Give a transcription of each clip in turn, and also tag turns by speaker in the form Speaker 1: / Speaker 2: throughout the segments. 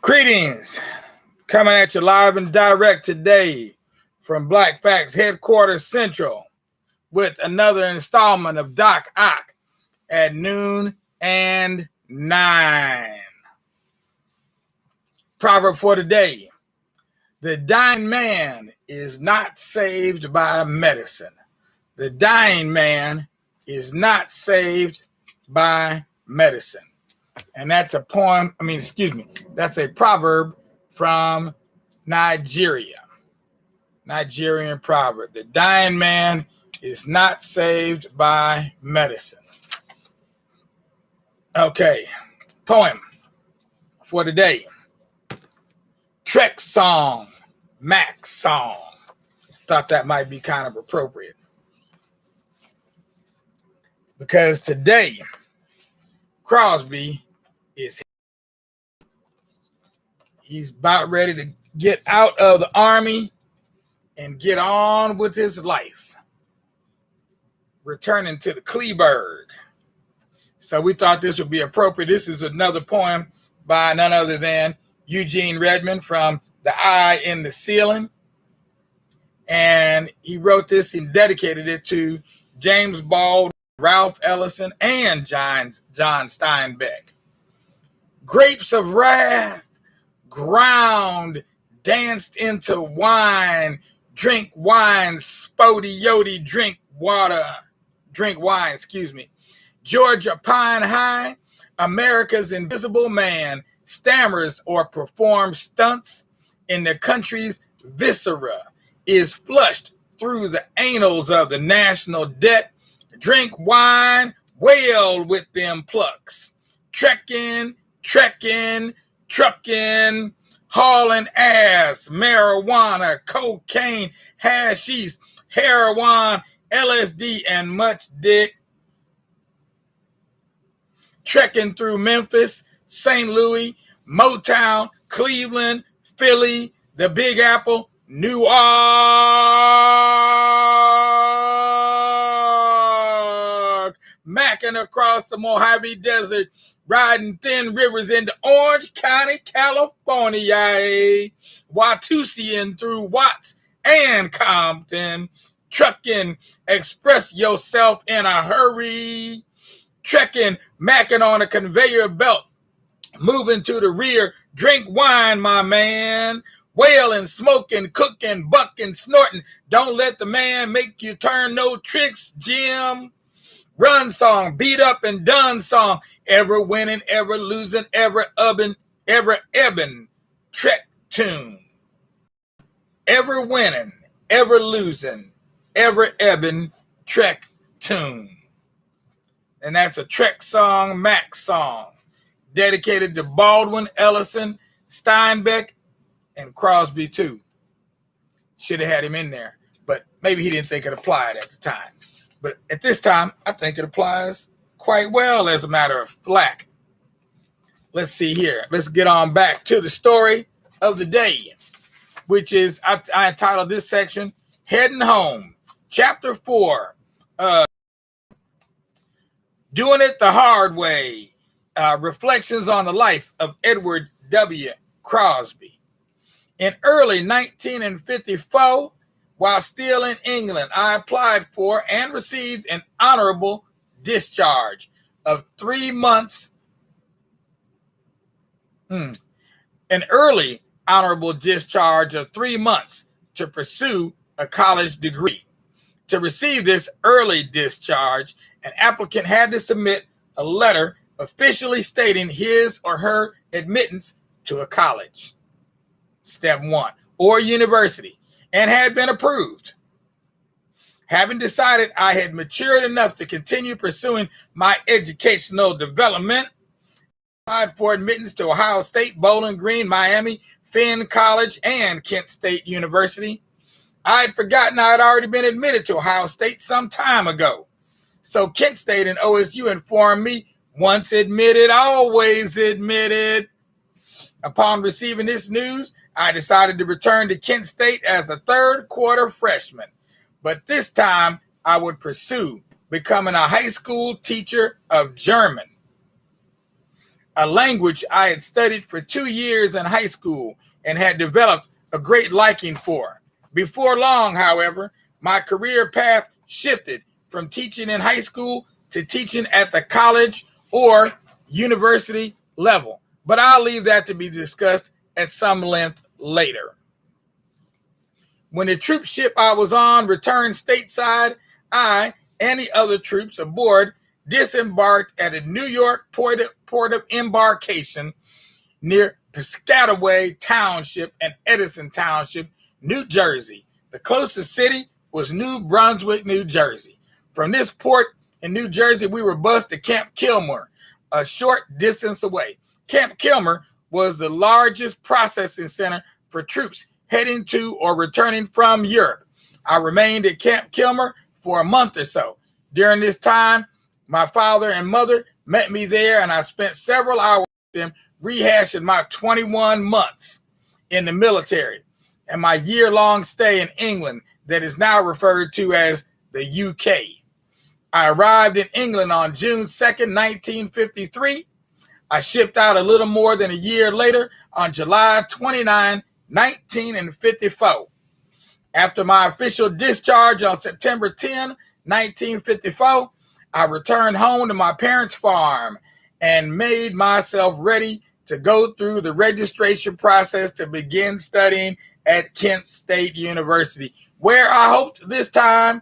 Speaker 1: Greetings, coming at you live and direct today from Black Facts Headquarters Central with another installment of Doc Ock at noon and 9. Proverb for today: the dying man is not saved by medicine. The dying man is not saved by medicine. And that's a that's a proverb from Nigeria. Nigerian proverb. The dying man is not saved by medicine. Okay, poem for today. Trek song, Mac song. Thought that might be kind of appropriate. Because today, Crosby he's about ready to get out of the army and get on with his life, returning to the Kleberg. So we thought this would be appropriate. This is another poem by none other than Eugene Redmond from The Eye in the Ceiling. And he wrote this and dedicated it to James Baldwin, Ralph Ellison, and John Steinbeck. Grapes of wrath, ground, danced into wine, drink wine, spody yodi, drink wine, Georgia Pine High, America's invisible man, stammers or performs stunts in the country's viscera, is flushed through the annals of the national debt, drink wine, wail with them plucks, trucking, hauling ass, marijuana, cocaine, hashish, heroin, LSD, and much dick. Trekking through Memphis, St. Louis, Motown, Cleveland, Philly, the Big Apple, Newark, macking across the Mojave Desert, riding thin rivers into Orange County, California, Watusian through Watts and Compton, trucking, express yourself in a hurry, trekking, macking on a conveyor belt, moving to the rear, drink wine, my man, wailing, smoking, cooking, bucking, snorting, don't let the man make you turn no tricks, Jim. Run song, beat up and done song, ever winning, ever losing, ever ebbing, trek tune. Ever winning, ever losing, ever ebbing, trek tune. And that's a Trek song, Mac song, dedicated to Baldwin, Ellison, Steinbeck, and Crosby too. Should have had him in there, but maybe he didn't think it applied at the time. But at this time, I think it applies quite well as a matter of fact. Let's see here. Let's get on back to the story of the day, which is, I entitled this section, Heading Home, Chapter 4, Doing It the Hard Way, Reflections on the Life of Edward W. Crosby. In early 1954, while still in England, I applied for and received an honorable discharge of 3 months. An early honorable discharge of 3 months to pursue a college degree. To receive this early discharge, an applicant had to submit a letter officially stating his or her admittance to a college, step 1, or university, and had been approved. Having decided I had matured enough to continue pursuing my educational development, I applied for admittance to Ohio State, Bowling Green, Miami, Finn College, and Kent State University. I had forgotten I had already been admitted to Ohio State some time ago. So Kent State and OSU informed me, once admitted, always admitted. Upon receiving this news, I decided to return to Kent State as a third quarter freshman, but this time I would pursue becoming a high school teacher of German. a language I had studied for 2 years in high school and had developed a great liking for. Before long, however, my career path shifted from teaching in high school to teaching at the college or university level. But I'll leave that to be discussed at some length later. When the troop ship I was on returned stateside, I and the other troops aboard disembarked at a New York port of embarkation near Piscataway Township and Edison Township, New Jersey. The closest city was New Brunswick, New Jersey. From this port in New Jersey, we were bused to Camp Kilmer, a short distance away. Camp Kilmer was the largest processing center for troops heading to or returning from Europe. I remained at Camp Kilmer for a month or so. During this time, my father and mother met me there, and I spent several hours with them rehashing my 21 months in the military and my year-long stay in England that is now referred to as the UK. I arrived in England on June 2nd, 1953. I shipped out a little more than a year later on July 29, 1954. After my official discharge on September 10, 1954, I returned home to my parents' farm and made myself ready to go through the registration process to begin studying at Kent State University, where I hoped this time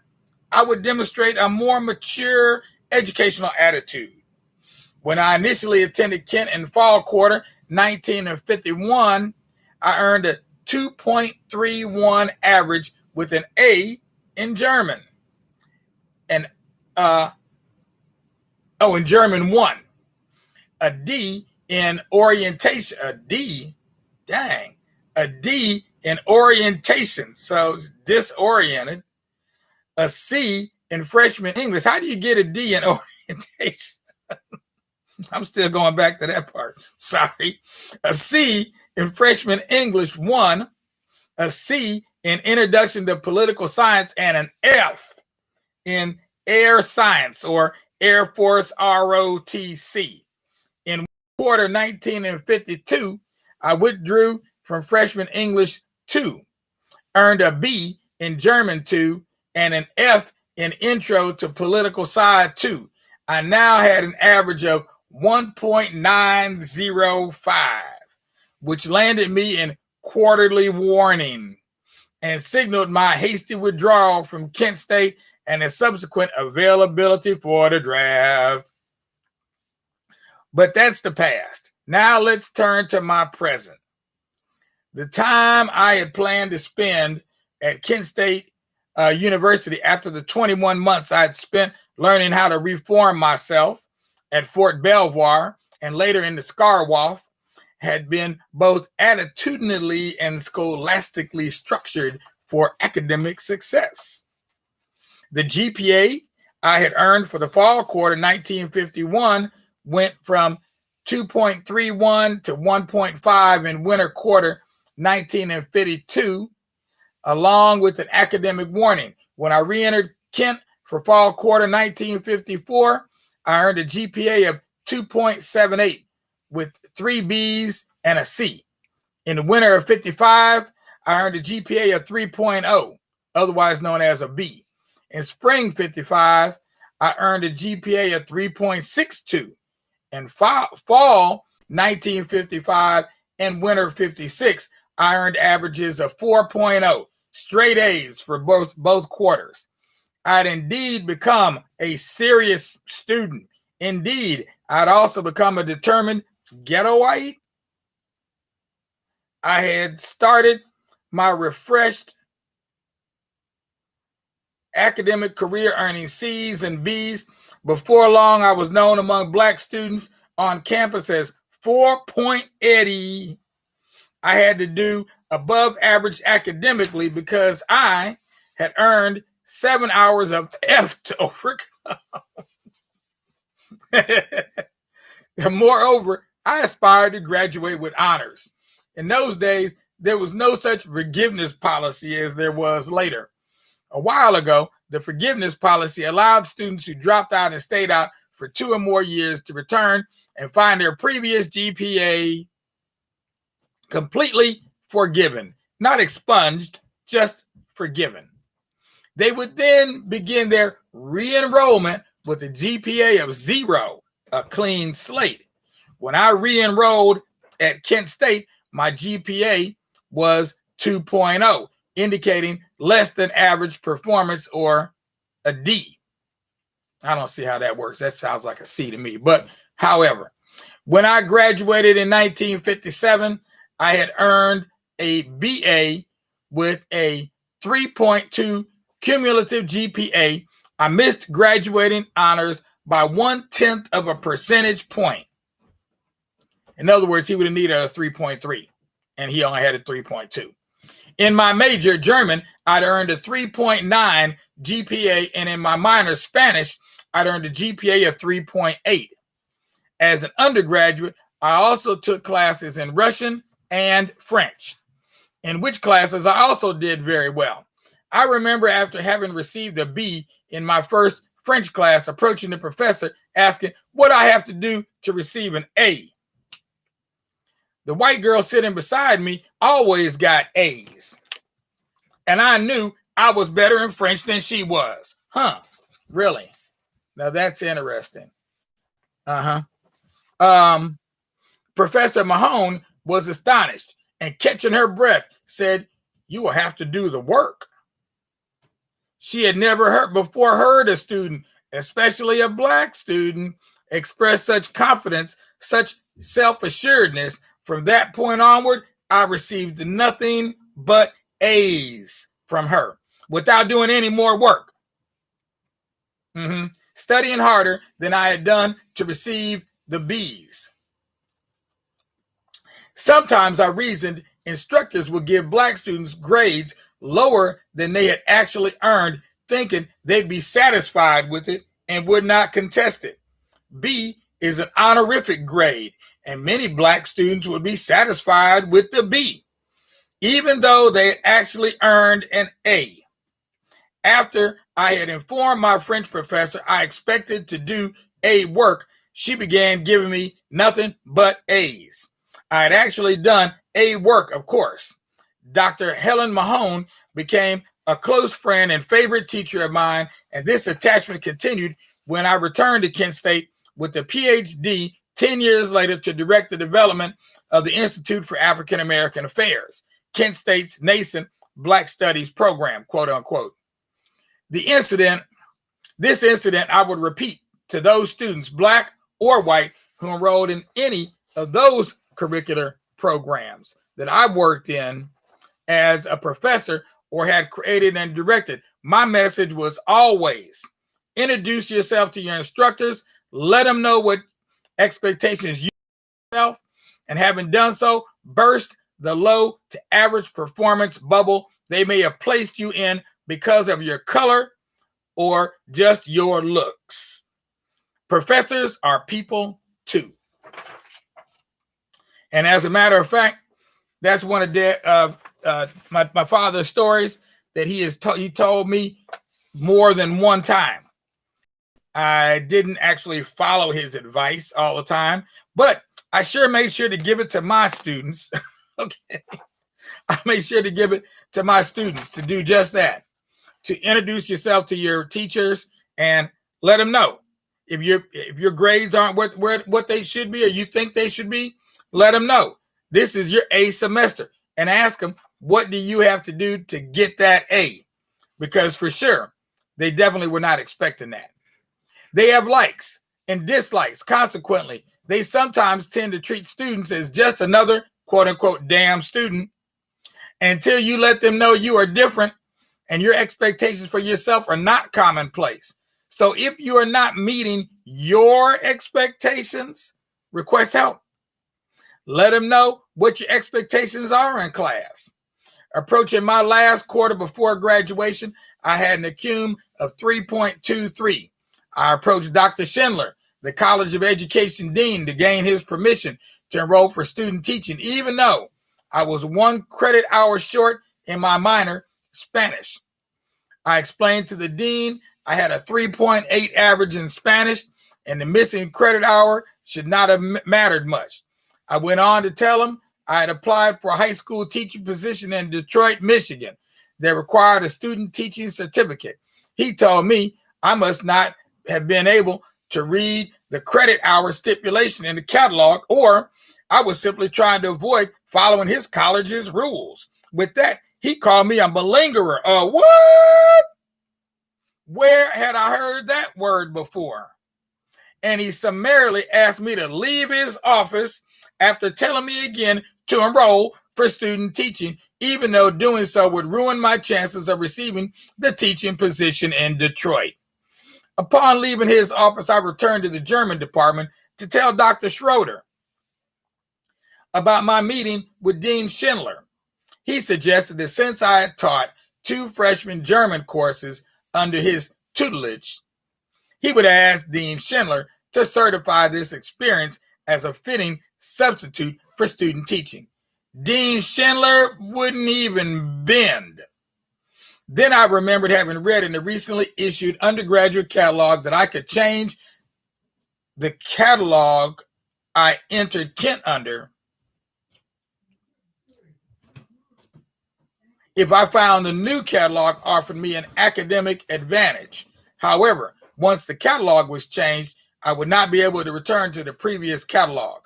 Speaker 1: I would demonstrate a more mature educational attitude. When I initially attended Kent in fall quarter 1951, I earned a 2.31 average with an A in German. And in German 1. A D in orientation. A D in orientation. So it's disoriented. A C in freshman English. How do you get a D in orientation? I'm still going back to that part. Sorry. A C in freshman English 1. A C in introduction to political science, and an F in air science or Air Force ROTC. In quarter 1952, I withdrew from freshman English 2, earned a B in German 2, and an F in Intro to Political Science 2. I now had an average of 1.905, which landed me in quarterly warning and signaled my hasty withdrawal from Kent State and a subsequent availability for the draft. But that's the past. Now let's turn to my present. The time I had planned to spend at Kent State University after the 21 months I had spent learning how to reform myself at Fort Belvoir and later in the Skarwoff had been both attitudinally and scholastically structured for academic success. The GPA I had earned for the fall quarter 1951 went from 2.31 to 1.5 in winter quarter 1952, along with an academic warning. When I re-entered Kent for fall quarter 1954, I earned a GPA of 2.78 with 3 B's and a C. In the winter of 55, I earned a GPA of 3.0, otherwise known as a B. In spring 55, I earned a GPA of 3.62. In fall 1955 and winter 56, I earned averages of 4.0, straight A's for both quarters. I'd indeed become a serious student. Indeed, I'd also become a determined ghettoite. I had started my refreshed academic career earning C's and B's. Before long, I was known among Black students on campus as 4-Point Eddie. I had to do above average academically because I had earned 7 hours of F TOEFL. And moreover, I aspired to graduate with honors. In those days, there was no such forgiveness policy as there was later. A while ago, the forgiveness policy allowed students who dropped out and stayed out for 2 or more years to return and find their previous GPA completely forgiven, not expunged, just forgiven. They would then begin their re-enrollment with a GPA of 0, a clean slate. When I re-enrolled at Kent State, my GPA was 2.0, indicating less than average performance, or a D. I don't see how that works. That sounds like a C to me. But however, when I graduated in 1957, I had earned a BA with a 3.2 cumulative GPA. I missed graduating honors by 1/10 of a percentage point. In other words, he would have needed a 3.3, and he only had a 3.2. In my major, German, I'd earned a 3.9 GPA, and in my minor, Spanish, I'd earned a GPA of 3.8. As an undergraduate, I also took classes in Russian and French, in which classes I also did very well. I remember after having received a B in my first French class, approaching the professor, asking what I have to do to receive an A. The white girl sitting beside me always got A's, and I knew I was better in French than she was. Really? Now that's interesting. Professor Mahone was astonished and, catching her breath, said, "You will have to do the work." She had never heard a student, especially a black student, express such confidence, such self-assuredness. From that point onward, I received nothing but A's from her without doing any more work. Studying harder than I had done to receive the B's. Sometimes I reasoned instructors would give black students grades lower than they had actually earned, thinking they'd be satisfied with it and would not contest it. B is an honorific grade, and many black students would be satisfied with the B, even though they had actually earned an A. After I had informed my French professor I expected to do A work, she began giving me nothing but A's. I had actually done A work, of course. Dr. Helen Mahone became a close friend and favorite teacher of mine, and this attachment continued when I returned to Kent State with a PhD 10 years later to direct the development of the Institute for African American Affairs, Kent State's nascent Black Studies program, quote unquote. This incident I would repeat to those students, black or white, who enrolled in any of those curricular programs that I worked in as a professor or had created and directed. My message was always introduce yourself to your instructors, let them know what expectations you have, and having done so, burst the low to average performance bubble they may have placed you in because of your color or just your looks. Professors are people too. And as a matter of fact, that's one of my father's stories that he told me more than one time. I didn't actually follow his advice all the time, but I sure made sure to give it to my students. Okay. I made sure to give it to my students to do just that, to introduce yourself to your teachers and let them know if your grades aren't what they should be or you think they should be. Let them know this is your A semester and ask them, what do you have to do to get that A? Because for sure, they definitely were not expecting that. They have likes and dislikes. Consequently, they sometimes tend to treat students as just another quote unquote damn student until you let them know you are different and your expectations for yourself are not commonplace. So if you are not meeting your expectations, request help. Let them know what your expectations are in class. Approaching my last quarter before graduation, I had an ACUM of 3.23. I approached Dr. Schindler, the College of Education Dean, to gain his permission to enroll for student teaching, even though I was 1 credit hour short in my minor, Spanish. I explained to the dean I had a 3.8 average in Spanish, and the missing credit hour should not have mattered much. I went on to tell him I had applied for a high school teaching position in Detroit, Michigan that required a student teaching certificate. He told me I must not have been able to read the credit hour stipulation in the catalog, or I was simply trying to avoid following his college's rules. With that, he called me a malingerer. What? Where had I heard that word before? And he summarily asked me to leave his office after telling me again to enroll for student teaching, even though doing so would ruin my chances of receiving the teaching position in Detroit. Upon leaving his office, I returned to the German department to tell Dr. Schroeder about my meeting with Dean Schindler. He suggested that since I had taught 2 freshman German courses under his tutelage, he would ask Dean Schindler to certify this experience as a fitting substitute for student teaching. Dean Schindler wouldn't even bend. Then I remembered having read in the recently issued undergraduate catalog that I could change the catalog I entered Kent under if I found the new catalog offered me an academic advantage. However, once the catalog was changed, I would not be able to return to the previous catalog.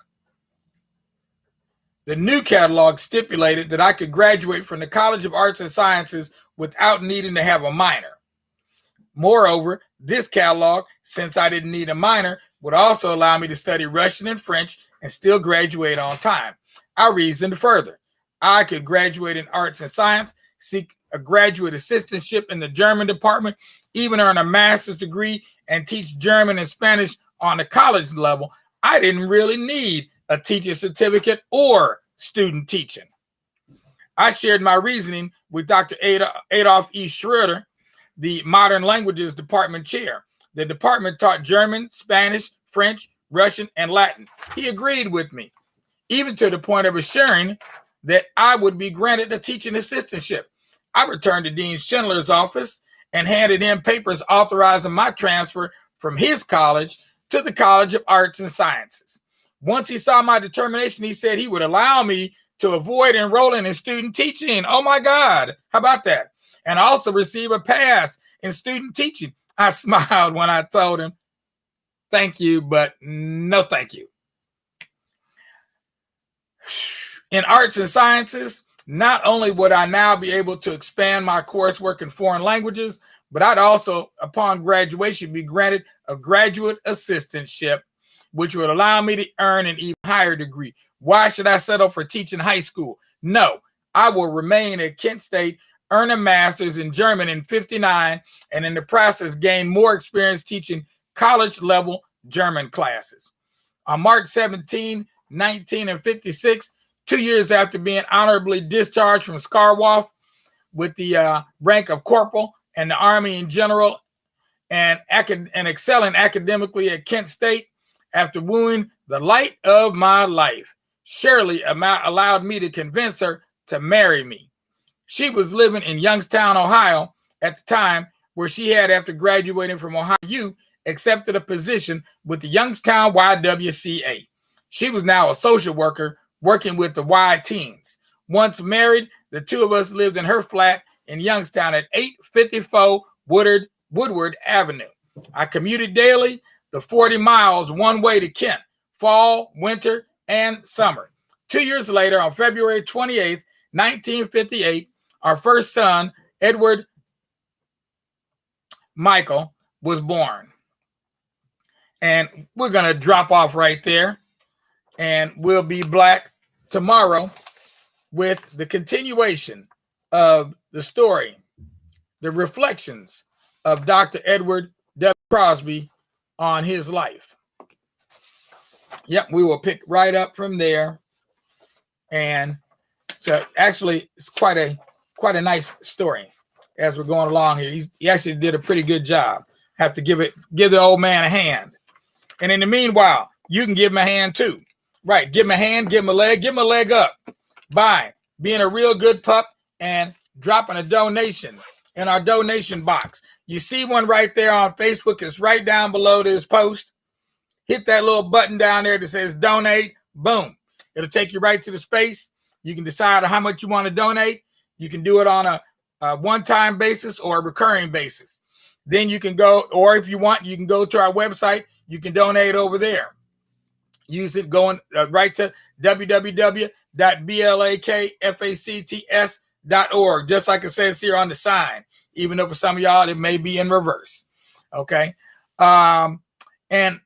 Speaker 1: The new catalog stipulated that I could graduate from the College of Arts and Sciences without needing to have a minor. Moreover, this catalog, since I didn't need a minor, would also allow me to study Russian and French and still graduate on time. I reasoned further. I could graduate in arts and science, seek a graduate assistantship in the German department, even earn a master's degree and teach German and Spanish on the college level. I didn't really need a teaching certificate or student teaching. I shared my reasoning with Dr. Adolf E. Schroeder, the Modern Languages Department chair. The department taught German, Spanish, French, Russian, and Latin. He agreed with me, even to the point of assuring that I would be granted a teaching assistantship. I returned to Dean Schindler's office and handed him papers authorizing my transfer from his college to the College of Arts and Sciences. Once he saw my determination, he said he would allow me to avoid enrolling in student teaching. Oh my God, how about that? And also receive a pass in student teaching. I smiled when I told him, thank you, but no thank you. In arts and sciences, not only would I now be able to expand my coursework in foreign languages, but I'd also, upon graduation, be granted a graduate assistantship, which would allow me to earn an even higher degree. Why should I settle for teaching high school? No, I will remain at Kent State, earn a master's in German in 1959, and in the process gain more experience teaching college-level German classes. On March 17, 1956, 2 years after being honorably discharged from Skarwoff with the rank of corporal and the Army in general, and excelling academically at Kent State, after wooing the light of my life, Shirley allowed me to convince her to marry me. She was living in Youngstown, Ohio at the time, where she had, after graduating from Ohio U, accepted a position with the Youngstown YWCA. She was now a social worker working with the Y teens. Once married, the two of us lived in her flat in Youngstown at 854 Woodward Avenue. I commuted daily the 40 miles one way to Kent, fall, winter, and summer. 2 years later, on February 28th, 1958, our first son, Edward Michael, was born. And we're going to drop off right there, and we'll be back tomorrow with the continuation of the story, the reflections of Dr. Edward W. Crosby on his life. Yep, we will pick right up from there. And so actually it's quite a nice story as we're going along here. He actually did a pretty good job. Have to give the old man a hand. And in the meanwhile, you can give him a hand too. Right, give him a hand, give him a leg up by being a real good pup and dropping a donation in our donation box. You see one right there on Facebook. It's right down below this post. hit that little button down there that says donate. Boom. It'll take you right to the space. You can decide how much you want to donate. You can do it on a one-time basis or a recurring basis. Then you can go, or if you want, you can go to our website. You can donate over there. Use it going right to www.blakfacts.org, just like it says here on the sign, even though for some of y'all it may be in reverse. Okay. And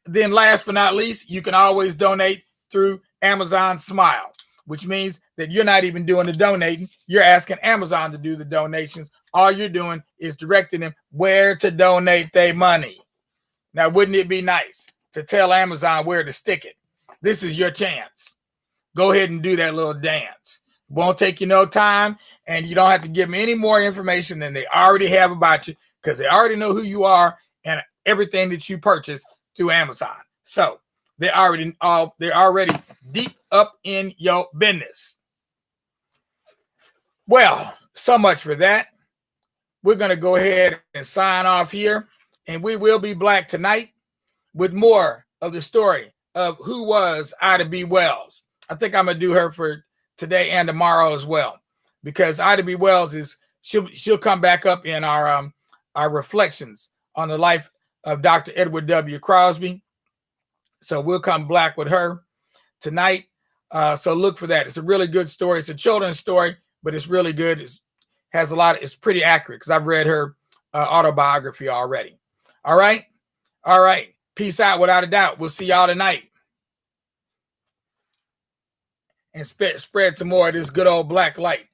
Speaker 1: then last but not least, you can always donate through Amazon Smile, which means that you're not even doing the donating. You're asking Amazon to do the donations. All you're doing is directing them where to donate their money. Now, wouldn't it be nice to tell Amazon where to stick it? This is your chance. Go ahead and do that little dance. It won't take you no time, and you don't have to give them any more information than they already have about you, because they already know who you are and everything that you purchase through Amazon. So they're already deep up in your business. Well, so much for that. We're going to go ahead and sign off here, and we will be back tonight with more of the story of who was Ida B. Wells. I think I'm going to do her for today and tomorrow as well, because Ida B. Wells she'll come back up in our reflections on the life of Dr. Edward W. Crosby. So we'll come back with her tonight. So look for that. It's a really good story. It's a children's story, but it's really good. It's pretty accurate because I've read her autobiography already. All right. Peace out without a doubt. We'll see y'all tonight. And spread some more of this good old black light.